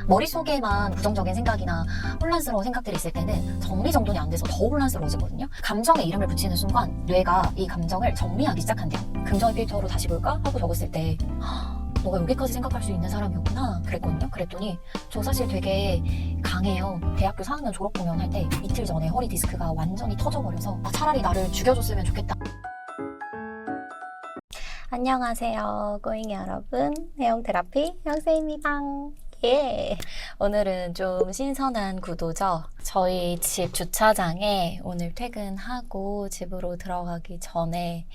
머릿속에만 부정적인 생각이나 혼란스러운 생각들이 있을 때는 정리정돈이 안 돼서 더 혼란스러워지거든요. 감정에 이름을 붙이는 순간 뇌가 이 감정을 정리하기 시작한대요. 긍정의 필터로 다시 볼까? 하고 적었을 때 너가 여기까지 생각할 수 있는 사람이었구나 그랬거든요. 그랬더니 저 사실 되게 강해요. 대학교 4학년 졸업공연 할 때 이틀 전에 허리 디스크가 완전히 터져버려서 차라리 나를 죽여줬으면 좋겠다. 안녕하세요 꼬잉이 여러분, 해영 테라피 형세입니다. 예. 오늘은 좀 신선한 구도죠. 저희 집 주차장에 오늘 퇴근하고 집으로 들어가기 전에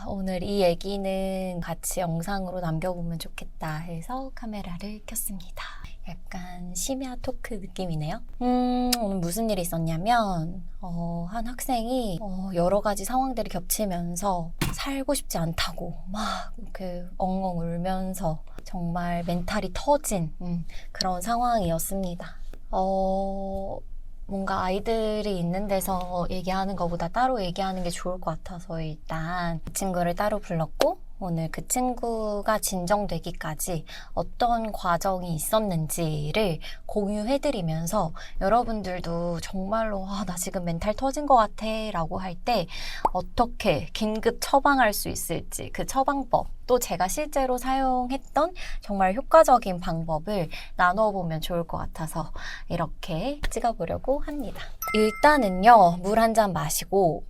오늘 이 얘기는 같이 영상으로 남겨보면 좋겠다 해서 카메라를 켰습니다. 약간 심야 토크 느낌이네요. 오늘 무슨 일이 있었냐면 한 학생이 여러 가지 상황들이 겹치면서 살고 싶지 않다고 막 이렇게 엉엉 울면서 정말 멘탈이 터진 그런 상황이었습니다. 뭔가 아이들이 있는 데서 얘기하는 것보다 따로 얘기하는 게 좋을 것 같아서 일단 그 친구를 따로 불렀고 오늘 그 친구가 진정되기까지 어떤 과정이 있었는지를 공유해드리면서 여러분들도 정말로 나 지금 멘탈 터진 것 같아 라고 할 때 어떻게 긴급 처방할 수 있을지 그 처방법 또 제가 실제로 사용했던 정말 효과적인 방법을 나눠보면 좋을 것 같아서 이렇게 찍어보려고 합니다. 일단은요, 물 한 잔 마시고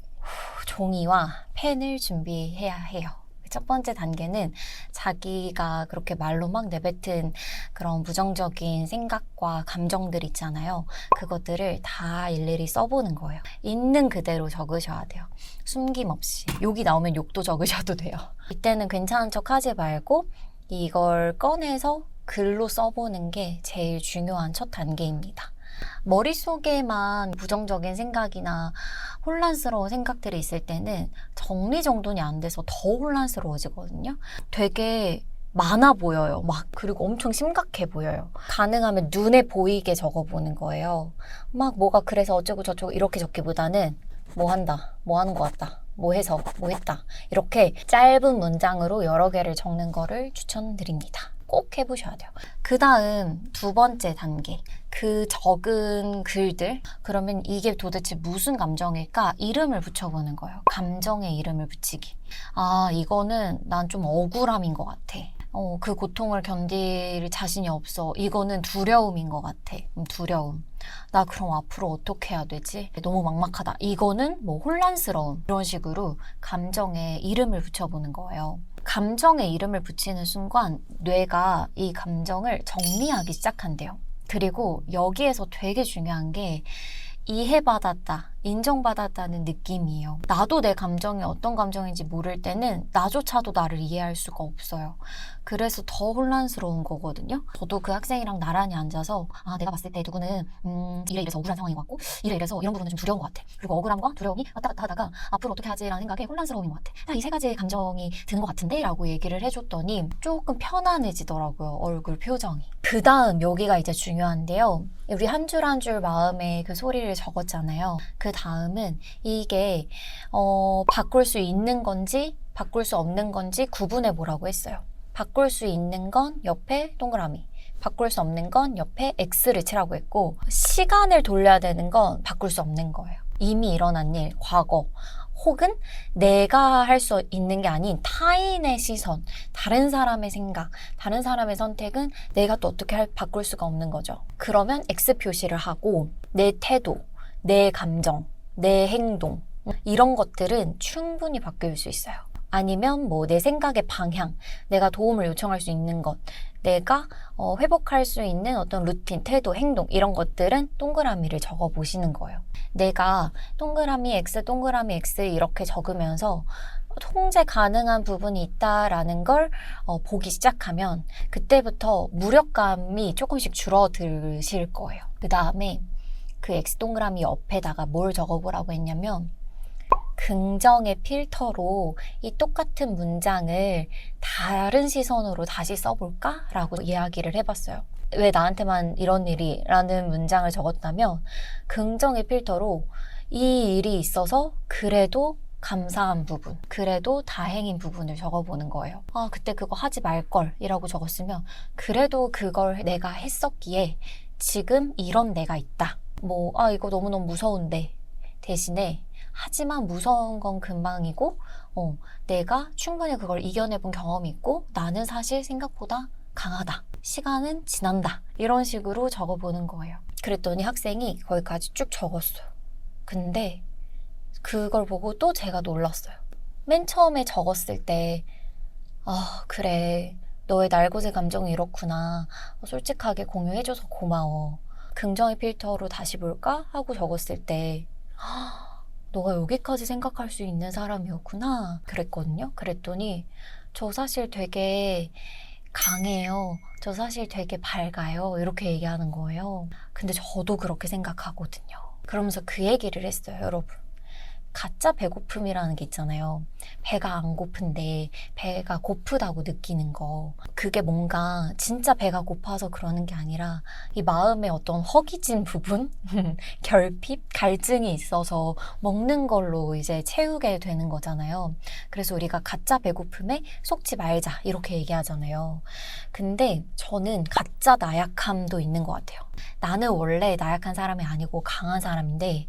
종이와 펜을 준비해야 해요. 첫 번째 단계는 자기가 그렇게 말로 막 내뱉은 그런 부정적인 생각과 감정들 있잖아요. 그것들을 다 일일이 써보는 거예요. 있는 그대로 적으셔야 돼요. 숨김없이. 욕이 나오면 욕도 적으셔도 돼요. 이때는 괜찮은 척 하지 말고 이걸 꺼내서 글로 써보는 게 제일 중요한 첫 단계입니다. 머릿속에만 부정적인 생각이나 혼란스러운 생각들이 있을 때는 정리정돈이 안 돼서 더 혼란스러워지거든요. 되게 많아 보여요. 그리고 엄청 심각해 보여요. 가능하면 눈에 보이게 적어보는 거예요. 뭐가 그래서 어쩌고 저쩌고 이렇게 적기보다는 뭐 한다, 뭐 하는 것 같다, 뭐 해서, 뭐 했다 이렇게 짧은 문장으로 여러 개를 적는 거를 추천드립니다. 꼭 해보셔야 돼요. 그 다음 두 번째 단계, 그 적은 글들, 그러면 이게 도대체 무슨 감정일까? 이름을 붙여보는 거예요. 감정에 이름을 붙이기. 이거는 난 좀 억울함인 것 같아. 그 고통을 견딜 자신이 없어. 이거는 두려움인 것 같아. 두려움. 나 그럼 앞으로 어떻게 해야 되지? 너무 막막하다. 이거는 뭐 혼란스러움. 이런 식으로 감정에 이름을 붙여보는 거예요. 감정에 이름을 붙이는 순간 뇌가 이 감정을 정리하기 시작한대요. 그리고 여기에서 되게 중요한 게 이해받았다, 인정받았다는 느낌이에요. 나도 내 감정이 어떤 감정인지 모를 때는 나조차도 나를 이해할 수가 없어요. 그래서 더 혼란스러운 거거든요. 저도 그 학생이랑 나란히 앉아서 내가 봤을 때 누구는 이래서 억울한 상황인 것 같고 이래서 이런 부분은 좀 두려운 것 같아. 그리고 억울함과 두려움이 왔다 갔다 하다가 앞으로 어떻게 하지라는 생각에 혼란스러움인 것 같아. 이 세 가지의 감정이 드는 것 같은데? 라고 얘기를 해줬더니 조금 편안해지더라고요. 얼굴 표정이. 그 다음 여기가 이제 중요한데요. 우리 한 줄 한 줄 마음의 그 소리를 적었잖아요. 그 다음은 이게 바꿀 수 있는 건지 바꿀 수 없는 건지 구분해 보라고 했어요. 바꿀 수 있는 건 옆에 동그라미, 바꿀 수 없는 건 옆에 X를 치라고 했고 시간을 돌려야 되는 건 바꿀 수 없는 거예요. 이미 일어난 일, 과거 혹은 내가 할 수 있는 게 아닌 타인의 시선, 다른 사람의 생각, 다른 사람의 선택은 내가 또 어떻게 바꿀 수가 없는 거죠. 그러면 X 표시를 하고 내 태도, 내 감정, 내 행동 이런 것들은 충분히 바뀔 수 있어요. 아니면 내 생각의 방향, 내가 도움을 요청할 수 있는 것, 내가 회복할 수 있는 어떤 루틴, 태도, 행동 이런 것들은 동그라미를 적어 보시는 거예요. 내가 동그라미 X, 동그라미 X 이렇게 적으면서 통제 가능한 부분이 있다라는 걸 보기 시작하면 그때부터 무력감이 조금씩 줄어드실 거예요. 그 다음에 그 X 동그라미 옆에다가 뭘 적어보라고 했냐면 긍정의 필터로 이 똑같은 문장을 다른 시선으로 다시 써볼까? 라고 이야기를 해봤어요. 왜 나한테만 이런 일이? 라는 문장을 적었다면 긍정의 필터로 이 일이 있어서 그래도 감사한 부분, 그래도 다행인 부분을 적어보는 거예요. 아, 그때 그거 하지 말걸 이라고 적었으면 그래도 그걸 내가 했었기에 지금 이런 내가 있다. 뭐, 아, 이거 너무너무 무서운데 대신에 하지만 무서운 건 금방이고 내가 충분히 그걸 이겨내본 경험이 있고 나는 사실 생각보다 강하다. 시간은 지난다. 이런 식으로 적어보는 거예요. 그랬더니 학생이 거기까지 쭉 적었어요. 근데 그걸 보고 또 제가 놀랐어요. 맨 처음에 적었을 때 아, 그래. 너의 날것의 감정이 이렇구나. 솔직하게 공유해줘서 고마워. 긍정의 필터로 다시 볼까? 하고 적었을 때 너가 여기까지 생각할 수 있는 사람이었구나 그랬거든요. 그랬더니 저 사실 되게 강해요. 저 사실 되게 밝아요. 이렇게 얘기하는 거예요. 근데 저도 그렇게 생각하거든요. 그러면서 그 얘기를 했어요, 여러분. 가짜 배고픔이라는 게 있잖아요. 배가 안 고픈데 배가 고프다고 느끼는 거. 그게 뭔가 진짜 배가 고파서 그러는 게 아니라 이 마음에 어떤 허기진 부분? 결핍? 갈증이 있어서 먹는 걸로 이제 채우게 되는 거잖아요. 그래서 우리가 가짜 배고픔에 속지 말자 이렇게 얘기하잖아요. 근데 저는 가짜 나약함도 있는 것 같아요. 나는 원래 나약한 사람이 아니고 강한 사람인데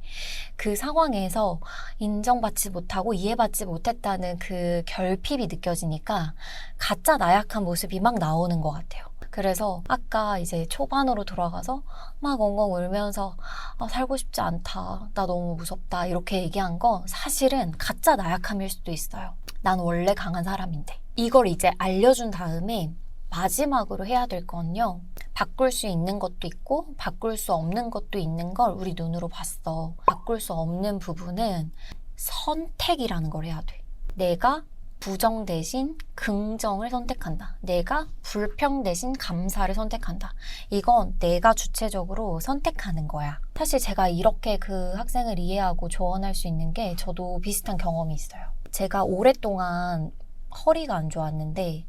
그 상황에서 인정받지 못하고 이해받지 못했다는 그 결핍이 느껴지니까 가짜 나약한 모습이 막 나오는 것 같아요. 그래서 아까 이제 초반으로 돌아가서 막 엉엉 울면서 아, 살고 싶지 않다. 나 너무 무섭다. 이렇게 얘기한 거 사실은 가짜 나약함일 수도 있어요. 난 원래 강한 사람인데. 이걸 이제 알려준 다음에 마지막으로 해야 될 건요. 바꿀 수 있는 것도 있고 바꿀 수 없는 것도 있는 걸 우리 눈으로 봤어. 바꿀 수 없는 부분은 선택이라는 걸 해야 돼. 내가 부정 대신 긍정을 선택한다. 내가 불평 대신 감사를 선택한다. 이건 내가 주체적으로 선택하는 거야. 사실 제가 이렇게 그 학생을 이해하고 조언할 수 있는 게 저도 비슷한 경험이 있어요. 제가 오랫동안 허리가 안 좋았는데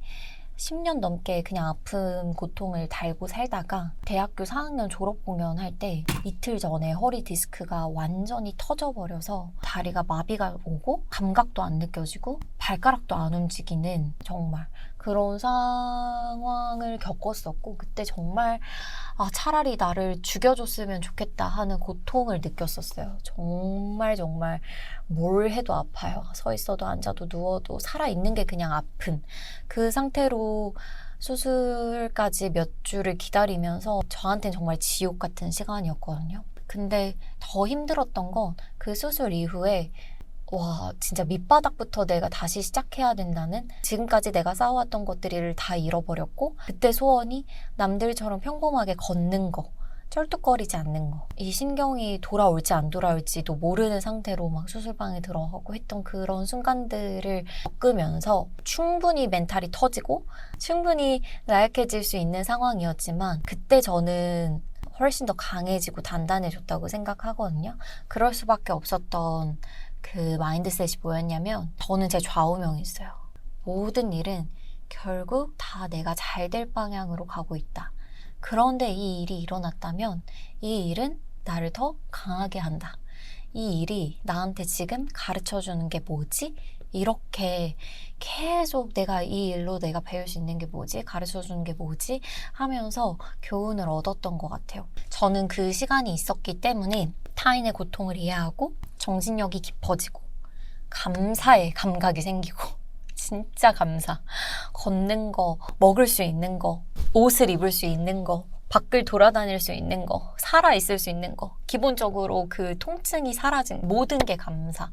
10년 넘게 그냥 아픈 고통을 달고 살다가 대학교 4학년 졸업 공연할 때 이틀 전에 허리 디스크가 완전히 터져버려서 다리가 마비가 오고 감각도 안 느껴지고 발가락도 안 움직이는 정말 그런 상황을 겪었었고 그때 정말 아, 차라리 나를 죽여줬으면 좋겠다 하는 고통을 느꼈었어요. 정말 뭘 해도 아파요. 서 있어도 앉아도 누워도 살아있는 게 그냥 아픈 그 상태로 수술까지 몇 주를 기다리면서 저한테는 정말 지옥 같은 시간이었거든요. 근데 더 힘들었던 건 그 수술 이후에 와, 진짜 밑바닥부터 내가 다시 시작해야 된다는 지금까지 내가 쌓아왔던 것들을 다 잃어버렸고 그때 소원이 남들처럼 평범하게 걷는 거 쩔뚝거리지 않는 거. 이 신경이 돌아올지 안 돌아올지도 모르는 상태로 막 수술방에 들어가고 했던 그런 순간들을 겪으면서 충분히 멘탈이 터지고 충분히 나약해질 수 있는 상황이었지만 그때 저는 훨씬 더 강해지고 단단해졌다고 생각하거든요. 그럴 수밖에 없었던 그 마인드셋이 뭐였냐면 저는 제 좌우명이 있어요. 모든 일은 결국 다 내가 잘 될 방향으로 가고 있다. 그런데 이 일이 일어났다면 이 일은 나를 더 강하게 한다. 이 일이 나한테 지금 가르쳐주는 게 뭐지? 이렇게 계속 내가 이 일로 내가 배울 수 있는 게 뭐지? 가르쳐주는 게 뭐지? 하면서 교훈을 얻었던 것 같아요. 저는 그 시간이 있었기 때문에 타인의 고통을 이해하고 정신력이 깊어지고 감사의 감각이 생기고 진짜 감사. 걷는 거, 먹을 수 있는 거, 옷을 입을 수 있는 거, 밖을 돌아다닐 수 있는 거, 살아있을 수 있는 거, 기본적으로 그 통증이 사라진 모든 게 감사.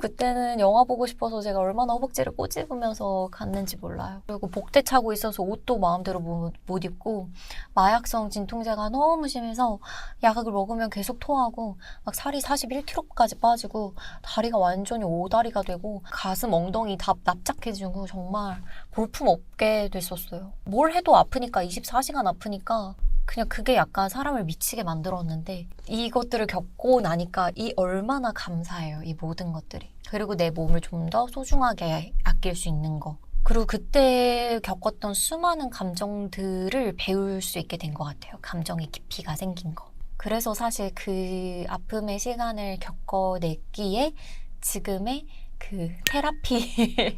그때는 영화 보고 싶어서 제가 얼마나 허벅지를 꼬집으면서 갔는지 몰라요. 그리고 복대 차고 있어서 옷도 마음대로 못 입고 마약성 진통제가 너무 심해서 약을 먹으면 계속 토하고 막 살이 41kg까지 빠지고 다리가 완전히 오다리가 되고 가슴 엉덩이 다 납작해지고 정말 볼품없게 됐었어요. 뭘 해도 아프니까 24시간 아프니까 그냥 그게 약간 사람을 미치게 만들었는데 이것들을 겪고 나니까 이 얼마나 감사해요. 이 모든 것들이. 그리고 내 몸을 좀 더 소중하게 아낄 수 있는 거. 그리고 그때 겪었던 수많은 감정들을 배울 수 있게 된 것 같아요. 감정의 깊이가 생긴 거. 그래서 사실 그 아픔의 시간을 겪어냈기에 지금의 그 테라피,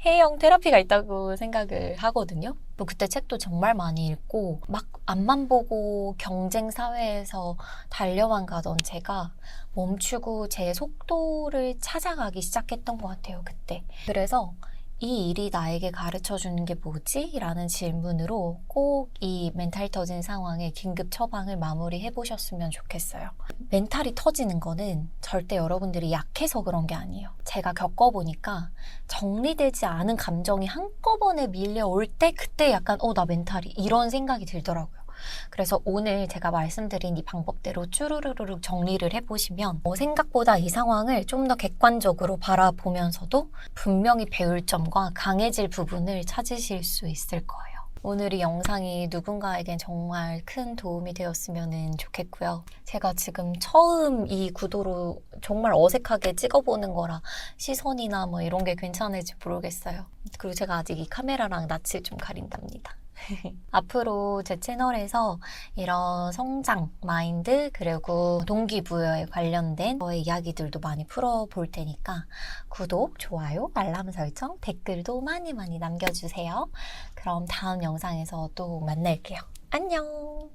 해형 테라피가 있다고 생각을 하거든요. 또 그때 책도 정말 많이 읽고 막 앞만 보고 경쟁 사회에서 달려만 가던 제가 멈추고 제 속도를 찾아가기 시작했던 것 같아요, 그때. 그래서 이 일이 나에게 가르쳐 주는 게 뭐지? 라는 질문으로 꼭 이 멘탈 터진 상황에 긴급 처방을 마무리해 보셨으면 좋겠어요. 멘탈이 터지는 거는 절대 여러분들이 약해서 그런 게 아니에요. 제가 겪어보니까 정리되지 않은 감정이 한꺼번에 밀려올 때 그때 약간 나 멘탈이 이런 생각이 들더라고요. 그래서 오늘 제가 말씀드린 이 방법대로 쭈루루루 정리를 해보시면 생각보다 이 상황을 좀 더 객관적으로 바라보면서도 분명히 배울 점과 강해질 부분을 찾으실 수 있을 거예요. 오늘 이 영상이 누군가에겐 정말 큰 도움이 되었으면 좋겠고요. 제가 지금 처음 이 구도로 정말 어색하게 찍어보는 거라 시선이나 뭐 이런 게 괜찮을지 모르겠어요. 그리고 제가 아직 이 카메라랑 낯을 좀 가린답니다. 앞으로 제 채널에서 이런 성장, 마인드, 그리고 동기부여에 관련된 저의 이야기들도 많이 풀어볼 테니까 구독, 좋아요, 알람 설정, 댓글도 많이 남겨주세요. 그럼 다음 영상에서 또 만날게요. 안녕!